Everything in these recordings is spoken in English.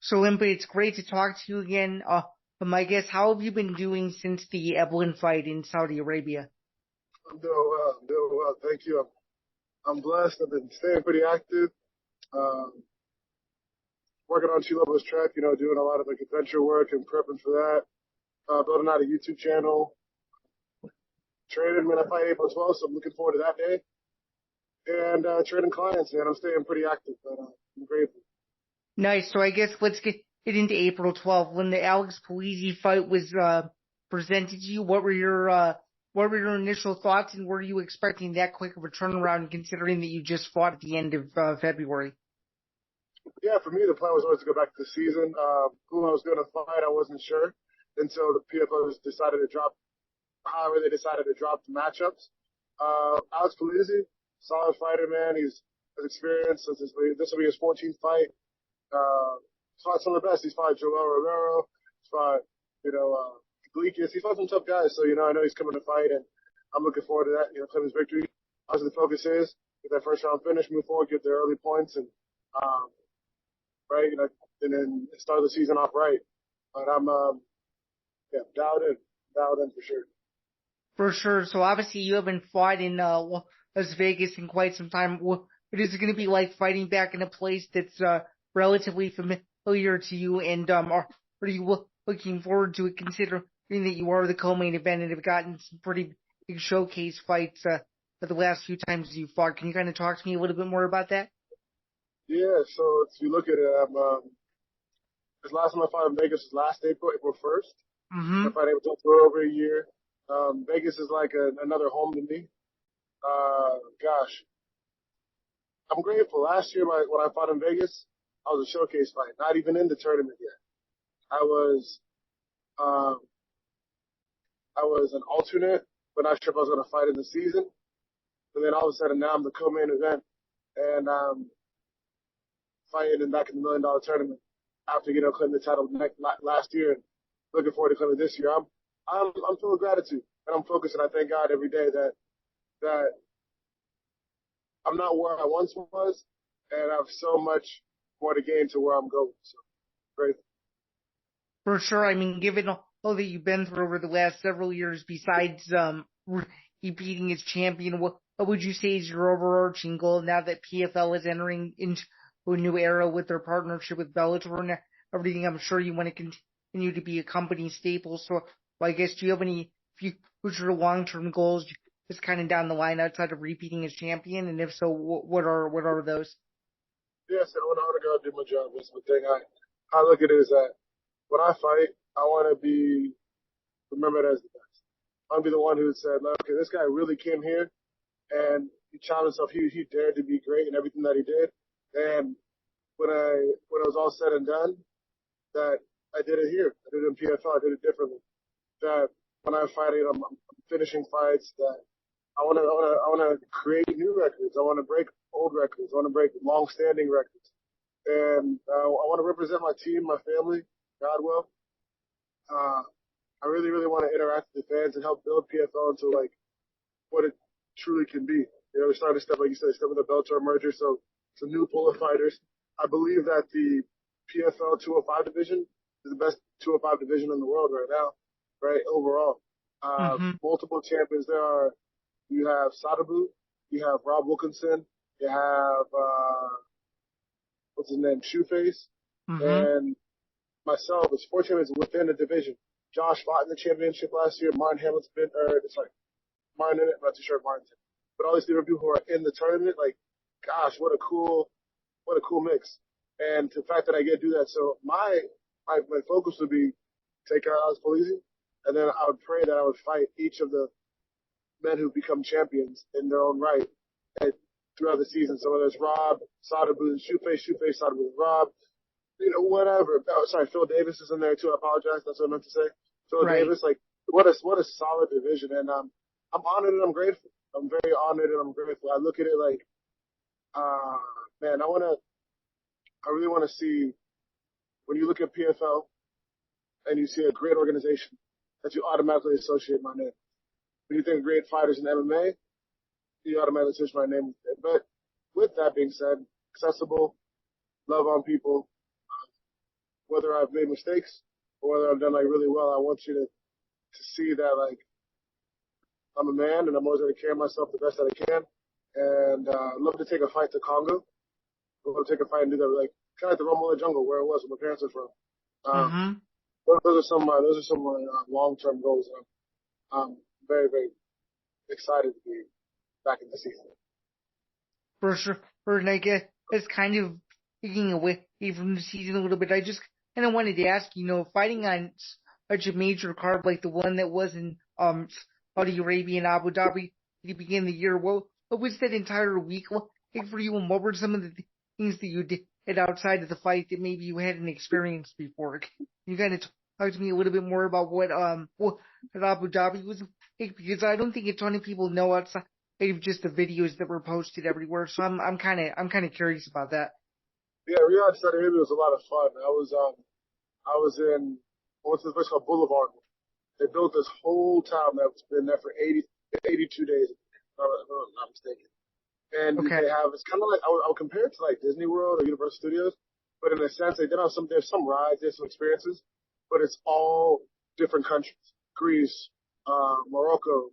So, Impa, it's great to talk to you again. I guess, how have you been doing since the Evelyn fight in Saudi Arabia? I'm doing well. I'm doing well. Thank you. I'm blessed. I've been staying pretty active. Um, Working on Two Levels Track, doing a lot of like adventure work and prepping for that. Building out a YouTube channel. Training when I fight April 12th, so I'm looking forward to that day. And training clients, man. I'm staying pretty active, but I'm grateful. Nice. So I guess let's get into April 12th. When the Alex Polizzi fight was presented to you, what were your initial thoughts, and were you expecting that quick of a turnaround, considering that you just fought at the end of February? Yeah, for me, the plan was always to go back to the season. Who I was going to fight, I wasn't sure until the PFL decided to drop. However, they decided to drop the matchups. Alex Polizzi, solid fighter, man. He's experienced. This will be his 14th fight. He's fought some of the best. He's fought Joel Romero. He's fought, Gleekis. He's fought some tough guys. So, I know he's coming to fight, and I'm looking forward to that, claim his victory. Obviously, the focus is get that first round finish, move forward, get the early points, and, right, and then start the season off right. But I'm, dialed in for sure. For sure. So obviously you haven't fought in Las Vegas in quite some time. What is it going to be like fighting back in a place that's relatively familiar to you? And are you looking forward to it, considering that you are the co-main event and have gotten some pretty big showcase fights for the last few times you fought? Can you kind of talk to me a little bit more about that? Yeah, so if you look at it, this last time I fought in Vegas was last April 1st. Mm-hmm. I fought April for over a year. Vegas is like another home to me. Gosh, I'm grateful. Last year when I fought in Vegas, I was a showcase fight, not even in the tournament yet. I was an alternate, but not sure if I was going to fight in the season. And then all of a sudden now I'm the co-main event, and fighting back in the $1 million tournament after claiming the title last year, and looking forward to claiming this year. I'm full of gratitude, and I'm focused, and I thank God every day that I'm not where I once was, and I have so much more to gain to where I'm going. So grateful. For sure. I mean, given all that you've been through over the last several years, besides repeating as champion, what would you say is your overarching goal now that PFL is entering into a new era with their partnership with Bellator and everything? I'm sure you want to continue to be a company staple. So, I guess, do you have any future long-term goals just kind of down the line outside of repeating as champion? And if so, what are those? Yes, I want to go out and do my job. That's the thing. I look at it as that when I fight, I want to be remembered as the best. I want to be the one who said, okay, this guy really came here and he challenged himself. He dared to be great in everything that he did. And when it was all said and done, that I did it here. I did it in PFL. I did it differently. That when I'm fighting, I'm finishing fights. That I want to create new records. I want to break old records. I want to break long-standing records. And I want to represent my team, my family, God will. I really, really want to interact with the fans and help build PFL into like what it truly can be. We're starting to step, like you said, step with the Bellator merger, so it's a new pool of fighters. I believe that the PFL 205 division is the best 205 division in the world right now, right? Overall, multiple champions. You have Sadabu, you have Rob Wilkinson, you have what's his name, Shoeface, and myself. It's 4 champions within the division. Josh fought in the championship last year. Martin Hamlet's been, Martin in it. I'm not too sure if Martin's in it. But all these different people who are in the tournament, like, gosh, what a cool mix. And the fact that I get to do that. So my focus would be take out Alex Polizzi, and then I would pray that I would fight each of the men who become champions in their own right throughout the season. So whether it's Rob, Sadabu, Shoeface, Sadabu, Rob, whatever. Oh, sorry, Phil Davis is in there too. I apologize. That's what I meant to say. Phil Davis, like, what a solid division. And I'm honored and I'm grateful. I'm very honored and I'm grateful. I look at it like, man, I really want to see, when you look at PFL and you see a great organization, that you automatically associate my name. When you think of great fighters in MMA, you automatically associate my name with it. But with that being said, accessible, love on people, whether I've made mistakes or whether I've done like really well, I want you to see that like I'm a man and I'm always going to carry myself the best that I can. And I'd love to take a fight to Congo. I'd love to take a fight and do that, like kind of like the Rumble in the Jungle where it was, where my parents are from. Mm-hmm. Those are some of my long-term goals. I'm very, very excited to be back in the season. For sure. And I guess that's kind of taking away from the season a little bit. I just kind of wanted to ask, fighting on such a major card like the one that was in Saudi Arabia and Abu Dhabi at the beginning of the year, what was that entire week like for you, and what were some of the things that you did outside of the fight that maybe you hadn't experienced before? Can you kind of talk to me a little bit more about what Abu Dhabi was like, because I don't think a ton of people know outside of just the videos that were posted everywhere. So I'm kind of curious about that. Yeah, Riyadh Saudi Arabia was a lot of fun. I went to this place called Boulevard. They built this whole town that's been there for 82 days, if I'm not mistaken. And Okay. it's kind of like, I would compare it to like Disney World or Universal Studios, but in a sense, they did have there's some rides, there's some experiences, but it's all different countries. Greece, Morocco,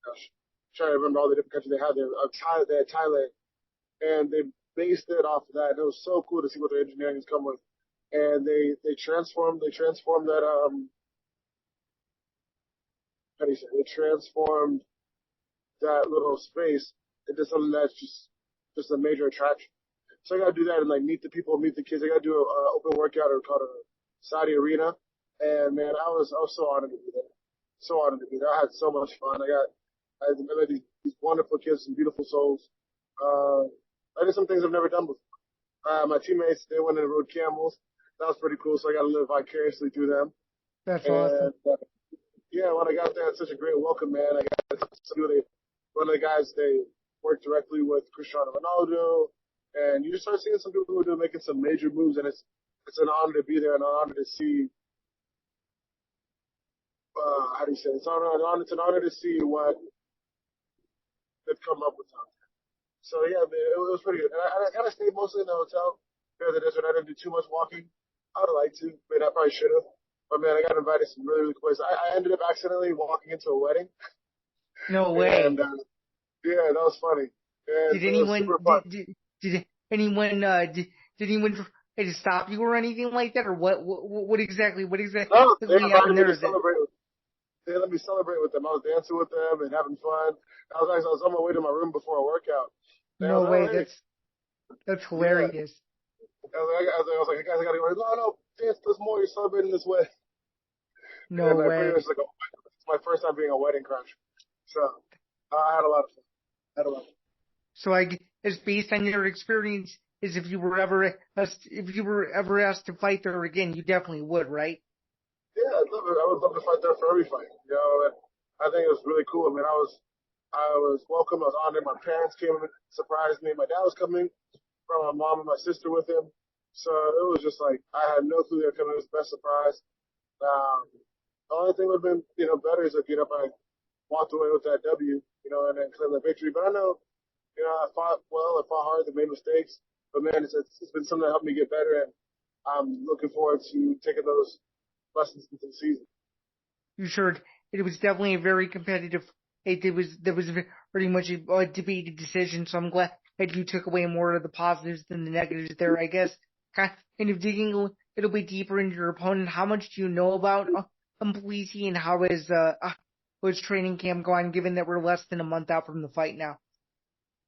gosh, I'm trying to remember all the different countries they had there. They had Thailand, and they based it off of that. And it was so cool to see what their engineering has come with. And they transformed that, how do you say, they transformed that little space into something that's just a major attraction. So I got to do that and like meet the people, meet the kids. I got to do an open workout called a Saudi Arena. And man, I was so honored to be there. So honored to be there. I had so much fun. I met these wonderful kids, some beautiful souls. I did some things I've never done before. My teammates, they went and rode camels. That was pretty cool. So I got to live vicariously through them. That's And awesome. yeah, when I got there, it's such a great welcome, man. I got to see one of the guys, they worked directly with Cristiano Ronaldo, and you just start seeing some people who are making some major moves, and it's an honor to be there and an honor to see. How do you say it? It's an honor to see what they've come up with. So yeah, man, it was pretty good. And I kind of stayed mostly in the hotel here in the desert. I didn't do too much walking. I would have liked to, but I probably should have. But man, I got invited to some really, really cool places. I ended up accidentally walking into a wedding, No and way. yeah, that was funny. And Did it was anyone super fun. did anyone did anyone try to stop you or anything like that, or what exactly No, they invited happened me there? to Is it celebrate. They let me celebrate with them. I was dancing with them and having fun. I was on my way to my room before a workout. And I was no like, oh way? hey, That's yeah. hilarious. I was like, guys, I gotta go. No, dance. There's more. You're celebrating this way. No And I pretty way. much like, it's my first time being a wedding crash. So I had a lot of fun. I had a lot of fun. So I guess based on your experience, is if you were ever asked to fight there again, you definitely would, right? Yeah, I'd love it. I would love to fight there for every fight. You know, and I think it was really cool. I mean, I was welcome. I was honored. My parents came and surprised me. My dad was coming from my mom and my sister with him. So it was just like, I had no clue they were coming. It was the best surprise. The only thing would have been, better is if, I walked away with that W, and then claim the victory. But I know, I fought well, I fought hard, I made mistakes. But man, it's been something that helped me get better. And I'm looking forward to taking those lessons into the season. You sure it was definitely a very competitive. There was pretty much a debated decision. So I'm glad that you took away more of the positives than the negatives there. I guess kind of digging a little bit deeper into your opponent. How much do you know about Polizzi, and how is his training camp going? Given that we're less than a month out from the fight now.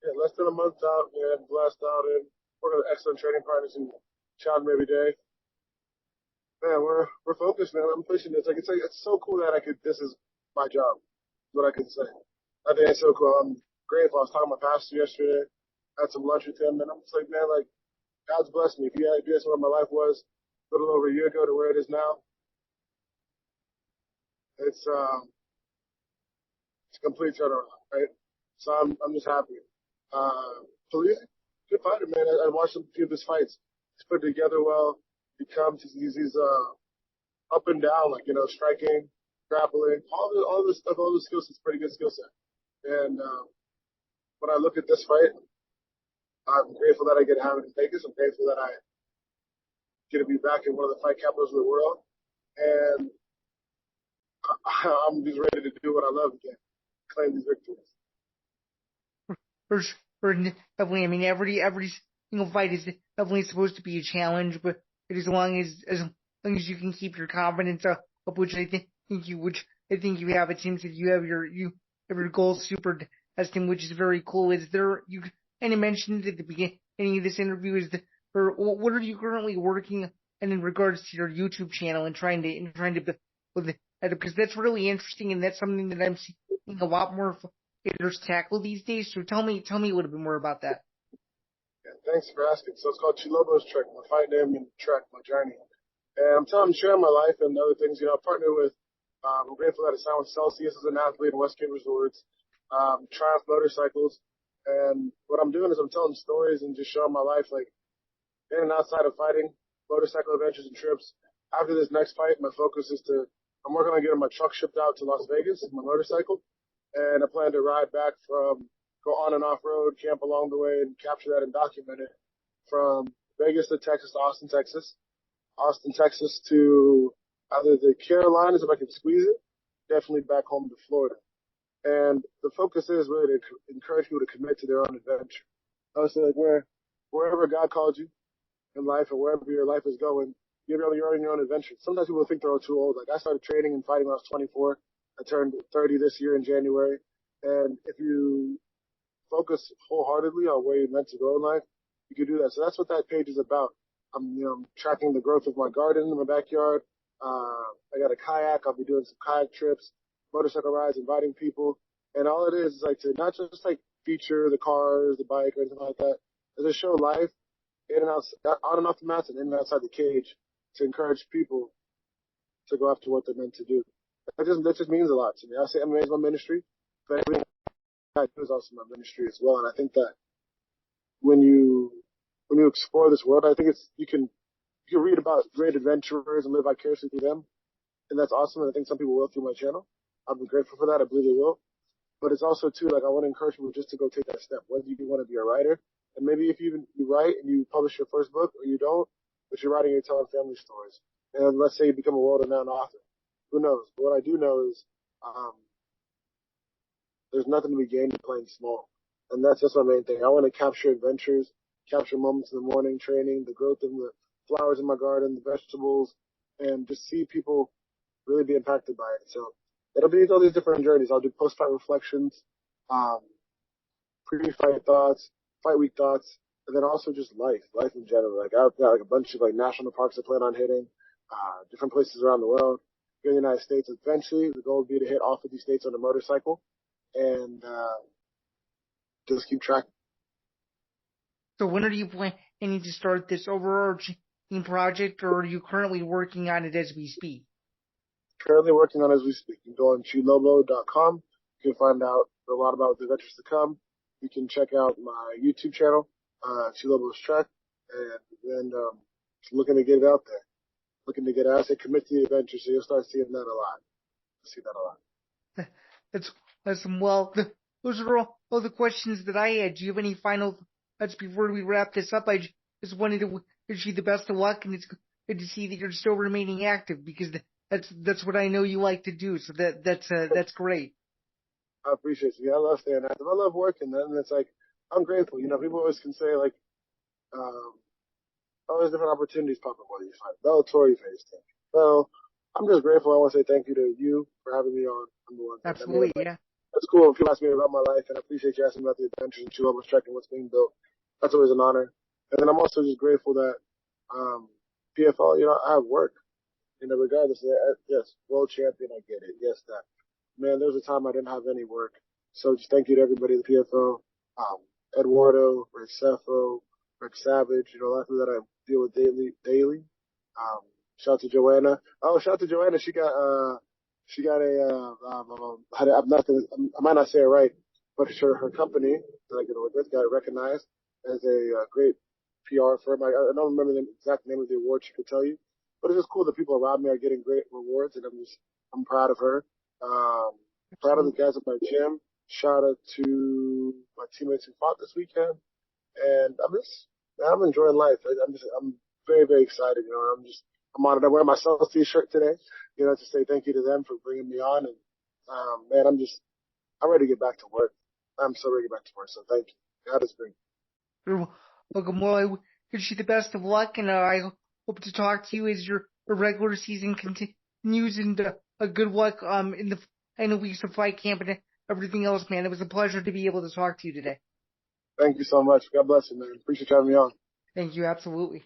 Yeah, less than a month out, man, blessed out, and we're with excellent training partners who challenge me every day. Man, we're focused, man. I'm pushing this. It's so cool that this is my job, is what I can say. I think it's so cool. I'm grateful. I was talking to my pastor yesterday, had some lunch with him, and I'm just like, man, like, God's blessed me. If you asked where my life was a little over a year ago to where it is now, it's a complete turnaround, right? So I'm just happy. Police, good fighter, man. I watched a few of his fights. He's put together well. He's up and down, like, striking, grappling, all this stuff, all the skill sets, pretty good skill set. And when I look at this fight, I'm grateful that I get to have it in Vegas. I'm grateful that I get to be back in one of the fight capitals of the world. And I'm just ready to do what I love again, claim these victories. For sure, definitely. I mean, every single fight is definitely supposed to be a challenge, but as long as you can keep your confidence up, which I think you have. It seems that you have your goals super testing, which is very cool. Is there you kind of mentioned at the beginning of this interview or what are you currently working on in regards to your YouTube channel and trying to build that up? Because that's really interesting and that's something that I'm seeing a lot more fighters tackle these days. So tell me a little bit more about that. Yeah, thanks for asking. So it's called Chilobo's Trek, my fight name and trek, my journey. And I'm sharing my life and other things. I partner with, I'm grateful that I signed with Celsius as an athlete in Westgate Resorts, Triumph Motorcycles. And what I'm doing is I'm telling stories and just showing my life, like in and outside of fighting, motorcycle adventures and trips. After this next fight, my focus is I'm working on getting my truck shipped out to Las Vegas, my motorcycle. And I plan to ride back go on and off road, camp along the way and capture that and document it from Vegas to Texas to Austin, Texas to either the Carolinas if I can squeeze it, definitely back home to Florida. And the focus is really to encourage people to commit to their own adventure. Obviously, like wherever God called you in life or wherever your life is going, you're on your own adventure. Sometimes people think they're too old. Like I started training and fighting when I was 24. I turned 30 this year in January. And if you focus wholeheartedly on where you're meant to go in life, you can do that. So that's what that page is about. I'm tracking the growth of my garden in my backyard. I got a kayak. I'll be doing some kayak trips, motorcycle rides, inviting people. And all it is like to not just like feature the cars, the bike, or anything like that. It's to show life in and out, on and off the mats and in and outside the cage to encourage people to go after what they're meant to do. That just means a lot to me. I say MMA is my ministry, but everything I do is also my ministry as well. And I think that when you explore this world, I think you can read about great adventurers and live vicariously through them, and that's awesome. And I think some people will through my channel. I'm grateful for that. I believe they will. But it's also too like I want to encourage people just to go take that step. Whether you want to be a writer, and maybe if you write and you publish your first book, or you don't, but you're writing and telling family stories. And let's say you become a world-renowned author. Who knows? But what I do know is there's nothing to be gained in playing small. And that's just my main thing. I want to capture adventures, capture moments in the morning, training, the growth of the flowers in my garden, the vegetables, and just see people really be impacted by it. So it'll be all these different journeys. I'll do post-fight reflections, pre-fight thoughts, fight week thoughts, and then also just life in general. Like I've got like a bunch of like national parks I plan on hitting, different places around the world. Here in the United States, eventually the goal would be to hit all 50 states on a motorcycle and just keep tracking. So when are you planning to start this overarching project, or are you currently working on it as we speak? Currently working on it as we speak. You can go on chilobo.com. You can find out a lot about the adventures to come. You can check out my YouTube channel, Chilobo's Trek, and then looking to get it out there. Looking to get out there, commit to the adventure, so you'll start seeing that a lot. See that a lot. That's awesome. Well, those are all the questions that I had. Do you have any final thoughts before we wrap this up? I just wanted to wish you the best of luck, and it's good to see that you're still remaining active because that's what I know you like to do. So that's great. I appreciate you. I love staying active. I love working, and it's like I'm grateful. People always can say like, all these different opportunities pop up while you fight. Bellator, you face things. Well, I'm just grateful. I want to say thank you to you for having me on. Number one. Absolutely, yeah. That's cool when people ask me about my life, and I appreciate you asking about the adventures and Chilobo's Trek and what's being built. That's always an honor. And then I'm also just grateful that PFL, I have work. Regardless of that, yes, world champion, I get it. Yes, that. Man, there was a time I didn't have any work. So just thank you to everybody at the PFL, Eduardo, Rick Cepho, Rick Savage, a lot of people that I deal with daily. Shout out to Joanna. Oh, shout out to Joanna. She got I might not say it right, but her company that I get with got recognized as a great PR firm. I don't remember the exact name of the award she could tell you, but it's just cool that people around me are getting great rewards, and I'm proud of her. Proud of the guys at my gym. Shout out to my teammates who fought this weekend, and I'm enjoying life. I'm very, very excited. You know, I'm honored. I wear my Celtics t-shirt today, you know, to say thank you to them for bringing me on. And, man, I'm ready to get back to work. I'm so ready to get back to work. So thank you. God is great. You're welcome. Well, I wish you the best of luck, and I hope to talk to you as your regular season continues, and a good luck in the final weeks of fight camp and everything else, man. It was a pleasure to be able to talk to you today. Thank you so much. God bless you, man. Appreciate you having me on. Thank you, absolutely.